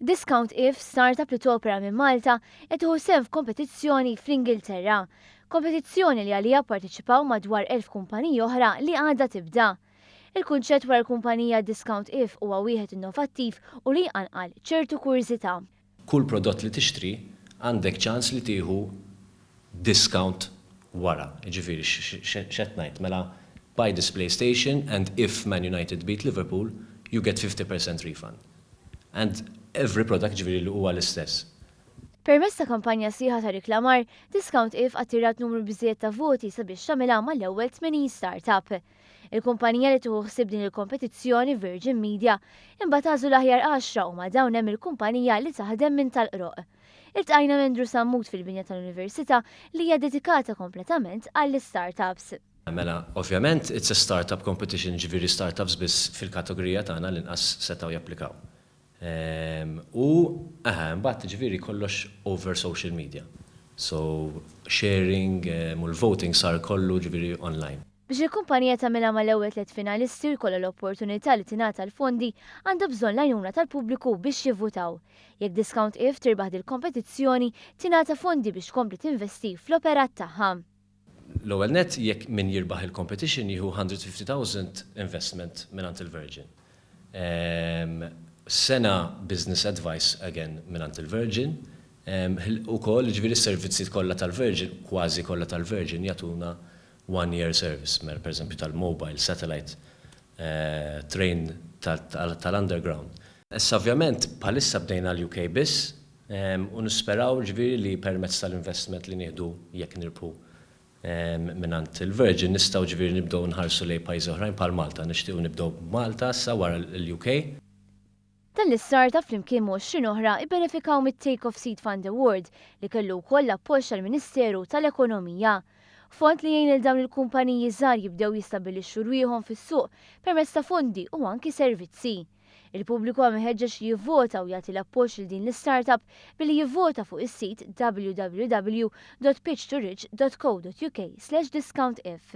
Discount If, startup li topera minn Malta, qed tieħu sehem f'kompetizzjoni fl-Ingilterra. Kompetizzjoni li għalija pparteċipaw madwar 1000 kumpaniji oħra li għadha tibda. Il-kunċett wara l-kumpanija Discount If huwa wieħed innovattiv u li jqanqal ċertu kurżità. Kull prodott li tixtri għandek ċans li tieħu discount wara. Ġifieri x'qed ngħid mela buy this PlayStation and if Man United beat Liverpool, you get 50% refund. And every product ġifieri li huwa l-istess. Permezz ta' kampanja sieħa ta' riklamar, Discount If attirat numru biżżejjed ta' voti sabiex tagħmilha mal-ewwel 80 startup. Il-kumpanija li tieħu ħsieb din il-kompetizzjoni Virgin Media imbagħad għażlu l-aħjar 10 huma dawn hemm il-kumpanija li taħdem minn tal-qroq. Iltqajna minn Drew Sammut fil-binja tal-Università li hija dedikata kompletament għall-startups. Mela, ovvjament, it's a startup competition, ġifieri startups biss fil-kategorija tagħna li inqas setgħu japplikaw. Mbagħad ġifieri kollox over social media. So sharing u l-voting sar kollu ġifieri online. Biex il-kumpanija tagħmilha mal-ewwel 3 finalisti jkollha l-opportunità li tingħata l-fondi għandha bżonn l-għajnuna tal-pubbliku biex jivvutaw. Jekk Discount If tirbaħ il-kompetizzjoni, tingħata fondi biex tkompli tinvesti fl-operat tagħha. L-ewwel net jekk min jirbaħ il-competition jieħu 150,000 investment mingħand il-Virgin. Sena business advice again mingħand il-Virgin. Ukoll ġifieri s-servizzi kollha tal-Virgin, kważi kollha tal-Virgin jagħtuna 1 year service, per eżempju tal-mobile, satellite, train tal-underground. Issa ovvjament bħalissa bdejna l-UK biss u nisperaw ġifieri li permezz tal-investment li nieħdu jekk nirbħu mingħand il-Virgin nistgħu ġifieri nibdew nħarsu lejn pajjiżi oħrajn bħal Malta, nixtiequ nibdew b'Malta sa wara l-UK. Dan l-istartup flimkien ma' 20 oħra ibbenefikaw mit-Take Off Seed Fund Award li kellu wkoll l-appoġġ tal-Ministeru tal-Ekonomija. Fond li jgħin il-dawn il-kumpaniji żgħar jibdew jistabbilixxu rwieħhom fis-suq permezz ta' fondi u anki servizzi. Il-pubbliku għam meħeġġeġ jivvota u jagħti l-appoġġ lil din l-startup billi jivvota fuq is-sit www.pitchtoridge.co.uk/discount if.